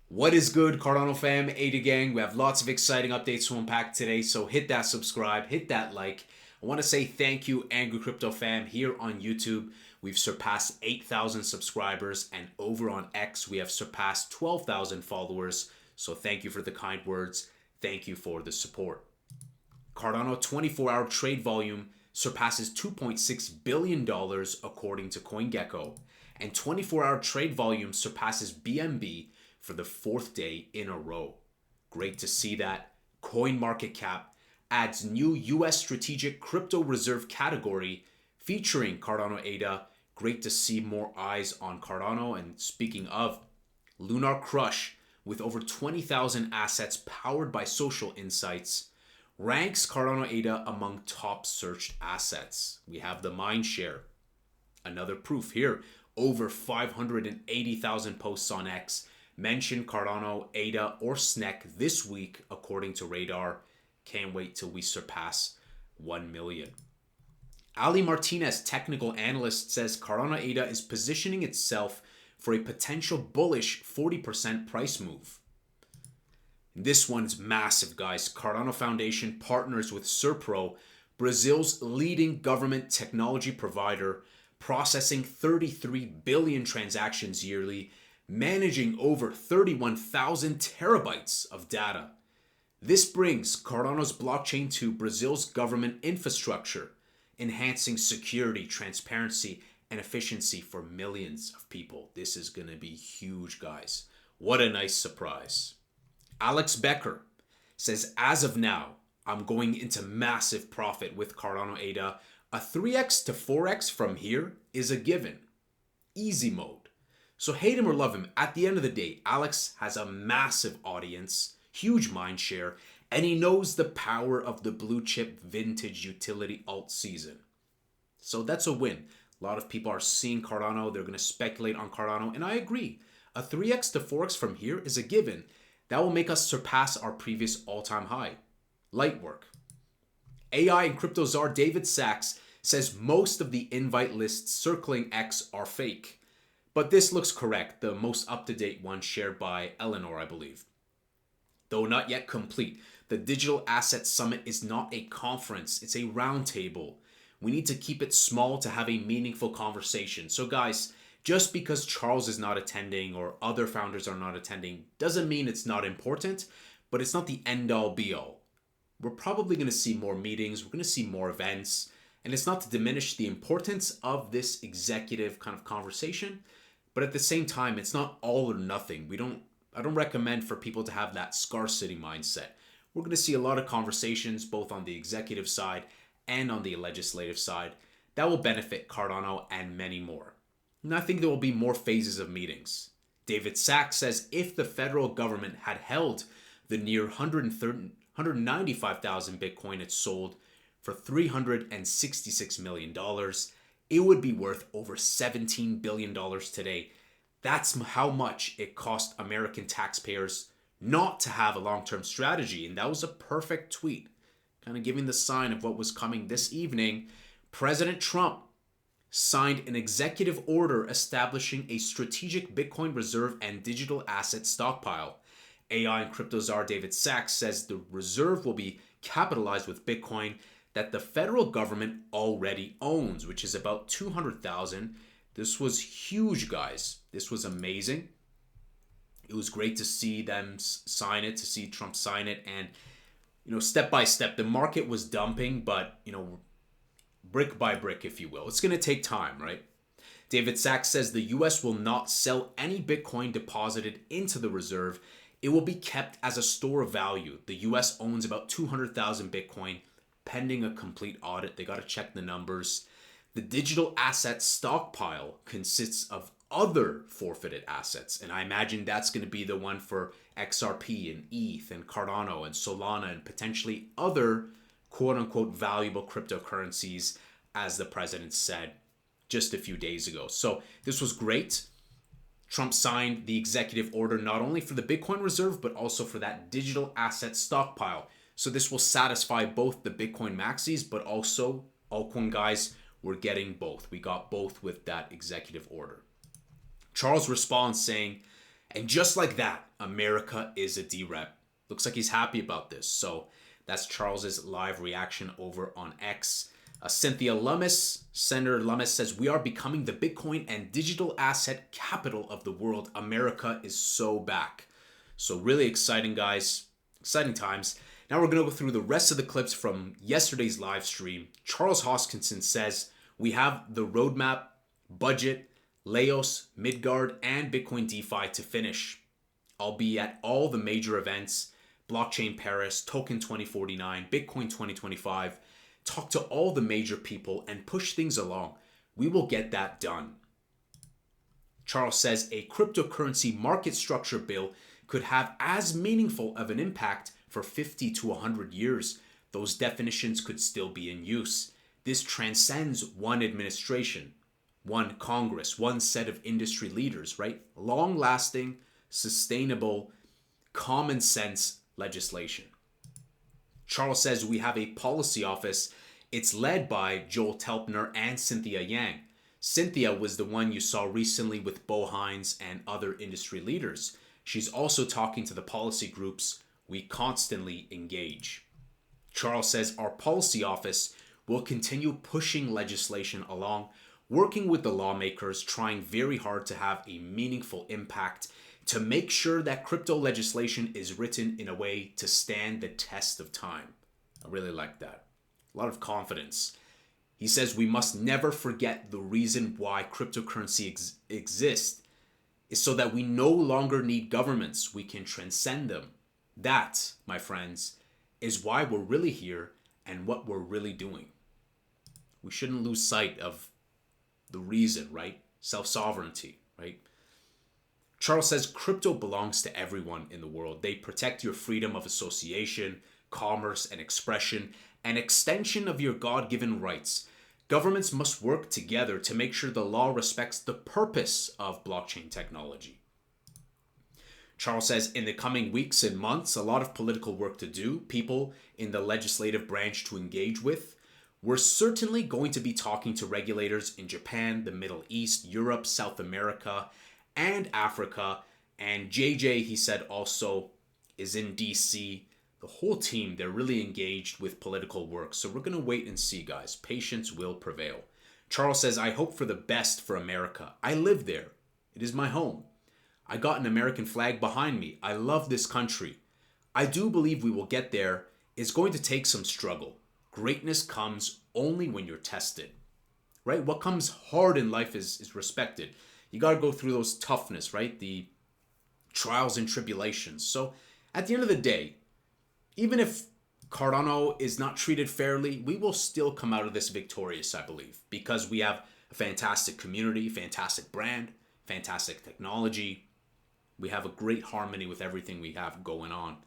What is good, Cardano fam, ADA gang? We have lots of exciting updates to unpack today, so hit that subscribe, hit that like. I want to say thank you, Angry Crypto fam, here on YouTube. We've surpassed 8,000 subscribers, and over on X, we have surpassed 12,000 followers. So thank you for the kind words. Thank you for the support. Cardano 24-hour trade volume surpasses $2.6 billion according to CoinGecko, and 24-hour trade volume surpasses BNB for the fourth day in a row. Great to see that. CoinMarketCap adds new US strategic crypto reserve category featuring Cardano ADA. Great to see more eyes on Cardano. And speaking of, LunarCrush, with over 20,000 assets powered by social insights, ranks Cardano ADA among top searched assets. We have the mindshare. Another proof here, over 580,000 posts on X mention Cardano, ADA, or SNEK this week, according to Radar. Can't wait till we surpass 1 million. Ali Martinez, technical analyst, says Cardano ADA is positioning itself for a potential bullish 40% price move. This one's massive, guys. Cardano Foundation partners with Serpro, Brazil's leading government technology provider, processing 33 billion transactions yearly, managing over 31,000 terabytes of data. This brings Cardano's blockchain to Brazil's government infrastructure, enhancing security, transparency, and efficiency for millions of people. This is going to be huge, guys. What a nice surprise. Alex Becker says, as of now, I'm going into massive profit with Cardano ADA. A 3x to 4x from here is a given. Easy mode. So hate him or love him, at the end of the day, Alex has a massive audience, huge mind share, and he knows the power of the blue chip vintage utility alt season. So that's a win. A lot of people are seeing Cardano, they're going to speculate on Cardano, and I agree. A 3x to 4x from here is a given. That will make us surpass our previous all-time high. Light work. AI and Crypto Czar David Sacks says most of the invite lists circling X are fake. But this looks correct, the most up-to-date one shared by Eleanor, I believe. Though not yet complete, the Digital Asset Summit is not a conference, it's a roundtable. We need to keep it small to have a meaningful conversation. So guys, just because Charles is not attending or other founders are not attending doesn't mean it's not important, but it's not the end-all be-all. We're probably going to see more meetings, we're going to see more events, and it's not to diminish the importance of this executive kind of conversation, but at the same time, it's not all or nothing. I don't recommend for people to have that scarcity mindset. We're going to see a lot of conversations both on the executive side and on the legislative side that will benefit Cardano and many more. And I think there will be more phases of meetings. David Sacks says if the federal government had held the near 195,000 Bitcoin it sold for $366 million, it would be worth over $17 billion today. That's how much it cost American taxpayers not to have a long-term strategy. And that was a perfect tweet, kind of giving the sign of what was coming this evening. President Trump signed an executive order establishing a strategic Bitcoin reserve and digital asset stockpile. AI and Crypto Czar David Sacks says the reserve will be capitalized with Bitcoin that the federal government already owns, which is about 200,000. This was huge, guys. This was amazing. It was great to see them sign it, to see Trump sign it. And, step by step, the market was dumping, but, brick by brick, if you will. It's going to take time, right? David Sacks says the US will not sell any Bitcoin deposited into the reserve. It will be kept as a store of value. The US owns about 200,000 Bitcoin. Pending a complete audit, they got to check the numbers. The digital asset stockpile consists of other forfeited assets, and I imagine that's going to be the one for XRP and ETH and Cardano and Solana and potentially other quote-unquote valuable cryptocurrencies, as the president said just a few days ago. So this was great. Trump signed the executive order not only for the Bitcoin reserve, but also for that digital asset stockpile. So this will satisfy both the Bitcoin maxis, but also altcoin guys, we're getting both. We got both with that executive order. Charles responds saying, and just like that, a America is a DRep. Looks like he's happy about this. So that's Charles's live reaction over on X. Cynthia Lummis, Senator Lummis says, we are becoming the Bitcoin and digital asset capital of the world. America is so back. So really exciting, guys. Exciting times. Now we're going to go through the rest of the clips from yesterday's live stream. Charles Hoskinson says, we have the roadmap, budget, Leios, Midgard, and Bitcoin DeFi to finish. I'll be at all the major events, Blockchain Paris, Token 2049, Bitcoin 2025, talk to all the major people and push things along. We will get that done. Charles says a cryptocurrency market structure bill could have as meaningful of an impact for 50 to 100 years. Those definitions could still be in use. This transcends one administration, one Congress, one set of industry leaders, right? Long-lasting, sustainable, common sense legislation. Charles says we have a policy office. It's led by Joel Telpner and Cynthia Yang. Cynthia was the one you saw recently with Bo Hines and other industry leaders. She's also talking to the policy groups. We constantly engage. Charles says our policy office will continue pushing legislation along, working with the lawmakers, trying very hard to have a meaningful impact to make sure that crypto legislation is written in a way to stand the test of time. I really like that. A lot of confidence. He says we must never forget the reason why cryptocurrency exists is so that we no longer need governments. We can transcend them. That, my friends, is why we're really here and what we're really doing. We shouldn't lose sight of the reason, right? Self-sovereignty, right? Charles says crypto belongs to everyone in the world. They protect your freedom of association, commerce, and expression, an extension of your God-given rights. Governments must work together to make sure the law respects the purpose of blockchain technology. Charles says in the coming weeks and months, a lot of political work to do, people in the legislative branch to engage with. We're certainly going to be talking to regulators in Japan, the Middle East, Europe, South America, and Africa. And JJ, he said, also is in DC. The whole team, they're really engaged with political work. So we're going to wait and see, guys. Patience will prevail. Charles says, I hope for the best for America. I live there. It is my home. I got an American flag behind me. I love this country. I do believe we will get there. It's going to take some struggle. Greatness comes only when you're tested, right? What comes hard in life is respected. You got to go through those toughness, right? The trials and tribulations. So at the end of the day, even if Cardano is not treated fairly, we will still come out of this victorious, I believe, because we have a fantastic community, fantastic brand, fantastic technology. We have a great harmony with everything we have going on.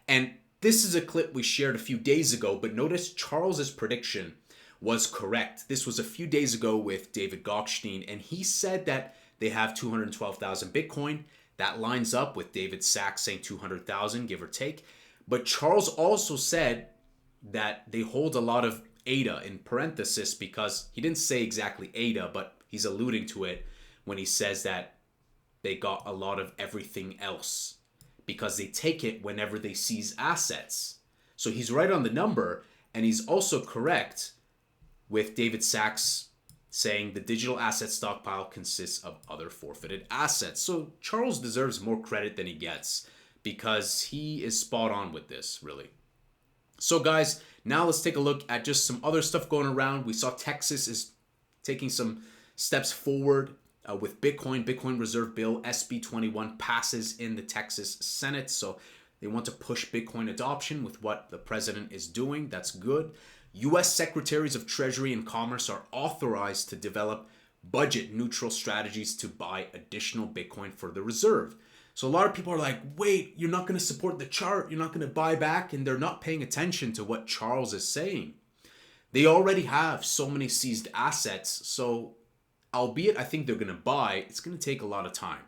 And this is a clip we shared a few days ago, but notice Charles's prediction was correct. This was a few days ago with David Gokhshtein, and he said that they have 212,000 Bitcoin. That lines up with David Sacks saying 200,000, give or take. But Charles also said that they hold a lot of ADA in parenthesis because he didn't say exactly ADA, but he's alluding to it when he says that they got a lot of everything else because they take it whenever they seize assets. So he's right on the number, and he's also correct with David Sacks saying the digital asset stockpile consists of other forfeited assets. So Charles deserves more credit than he gets because he is spot on with this, really. So guys, now let's take a look at just some other stuff going around. We saw Texas is taking some steps forward with Bitcoin. Bitcoin Reserve Bill SB 21 passes in the Texas Senate. So they want to push Bitcoin adoption with what the president is doing. That's good. U.S. Secretaries of Treasury and Commerce are authorized to develop budget-neutral strategies to buy additional Bitcoin for the reserve. So a lot of people are like, wait, you're not going to support the chart. You're not going to buy back. And they're not paying attention to what Charles is saying. They already have so many seized assets. So albeit I think they're going to buy, it's going to take a lot of time.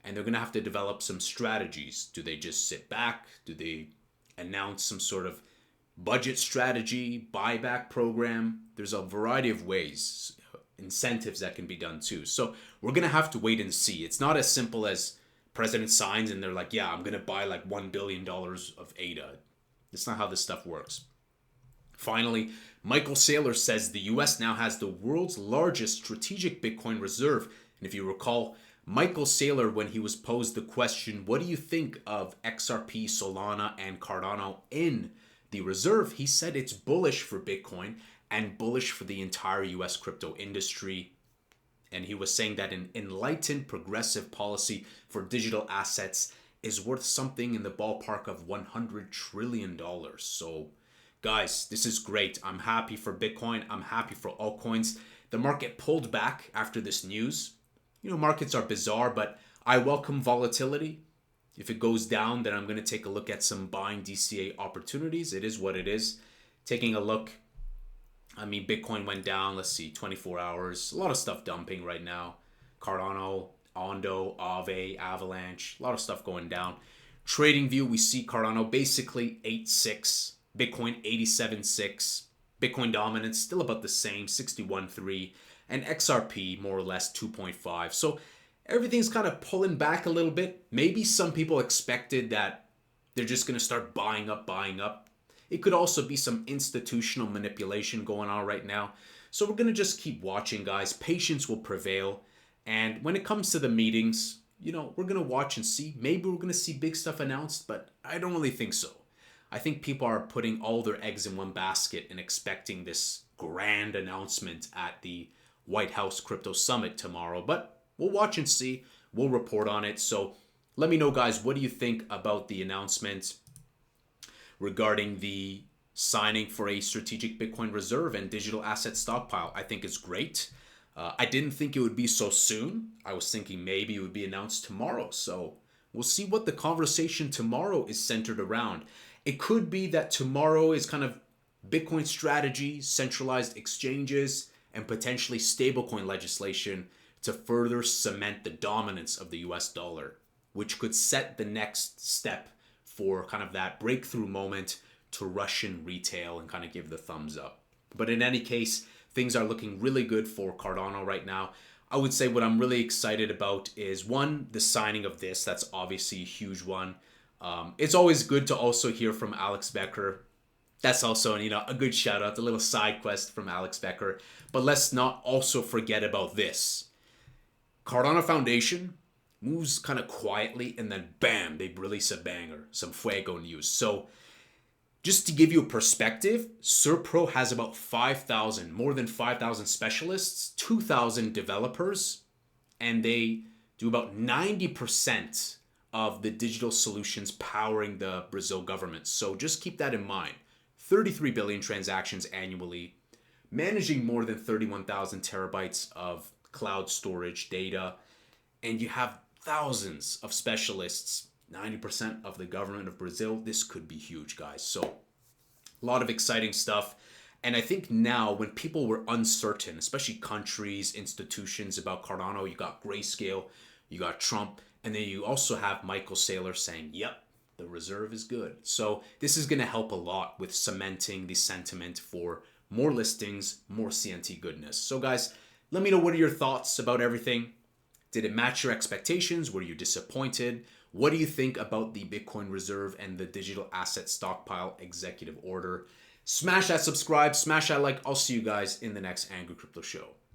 And they're going to have to develop some strategies. Do they just sit back? Do they announce some sort of budget strategy, buyback program? There's a variety of ways, incentives that can be done too. So we're going to have to wait and see. It's not as simple as president signs and they're like, yeah, I'm going to buy like $1 billion of ADA. That's not how this stuff works. Finally, Michael Saylor says the US now has the world's largest strategic Bitcoin reserve. And if you recall, Michael Saylor, when he was posed the question, what do you think of XRP, Solana, and Cardano in the reserve? He said it's bullish for Bitcoin and bullish for the entire US crypto industry. And he was saying that an enlightened progressive policy for digital assets is worth something in the ballpark of $100 trillion. So guys, this is great. I'm happy for Bitcoin. I'm happy for altcoins. The market pulled back after this news. You know, markets are bizarre, but I welcome volatility. If it goes down, then I'm going to take a look at some buying DCA opportunities. It is what it is. Taking a look. I mean, Bitcoin went down, let's see, 24 hours. A lot of stuff dumping right now. Cardano, Ondo, Aave, Avalanche, a lot of stuff going down. Trading view, we see Cardano basically 8.6, Bitcoin 87.6, Bitcoin dominance still about the same, 61.3, and XRP more or less 2.5. So everything's kind of pulling back a little bit. Maybe some people expected that they're just going to start buying up. It could also be some institutional manipulation going on right now. So we're going to just keep watching, guys. Patience will prevail. And when it comes to the meetings, you know, we're going to watch and see. Maybe we're going to see big stuff announced, but I don't really think so. I think people are putting all their eggs in one basket and expecting this grand announcement at the White House Crypto Summit tomorrow. But we'll watch and see. We'll report on it. So let me know, guys, what do you think about the announcement regarding the signing for a strategic Bitcoin reserve and digital asset stockpile? I think it's great. I didn't think it would be so soon. I was thinking maybe it would be announced tomorrow. So we'll see what the conversation tomorrow is centered around. It could be that tomorrow is kind of Bitcoin strategy, centralized exchanges, and potentially stablecoin legislation to further cement the dominance of the US dollar, which could set the next step for kind of that breakthrough moment to Russian retail and kind of give the thumbs up. But in any case, things are looking really good for Cardano right now. I would say what I'm really excited about is, one, the signing of this. That's obviously a huge one. It's always good to also hear from Alex Becker. That's also, you know, a good shout out, a little side quest from Alex Becker. But let's not also forget about this. Cardano Foundation moves kind of quietly, and then bam, they release a banger, some fuego news. So just to give you a perspective, Serpro has about 5,000, more than 5,000 specialists, 2,000 developers, and they do about 90% of the digital solutions powering the Brazil government. So just keep that in mind. 33 billion transactions annually, managing more than 31,000 terabytes of cloud storage data, and you have thousands of specialists, 90% of the government of Brazil. This could be huge, guys. So a lot of exciting stuff. And I think now when people were uncertain, especially countries, institutions about Cardano, you got Grayscale, you got Trump, and then you also have Michael Saylor saying, yep, the reserve is good. So this is going to help a lot with cementing the sentiment for more listings, more CNT goodness. So guys, let me know, what are your thoughts about everything? Did it match your expectations? Were you disappointed? What do you think about the Bitcoin reserve and the digital asset stockpile executive order? Smash that subscribe, smash that like. I'll see you guys in the next Angry Crypto Show.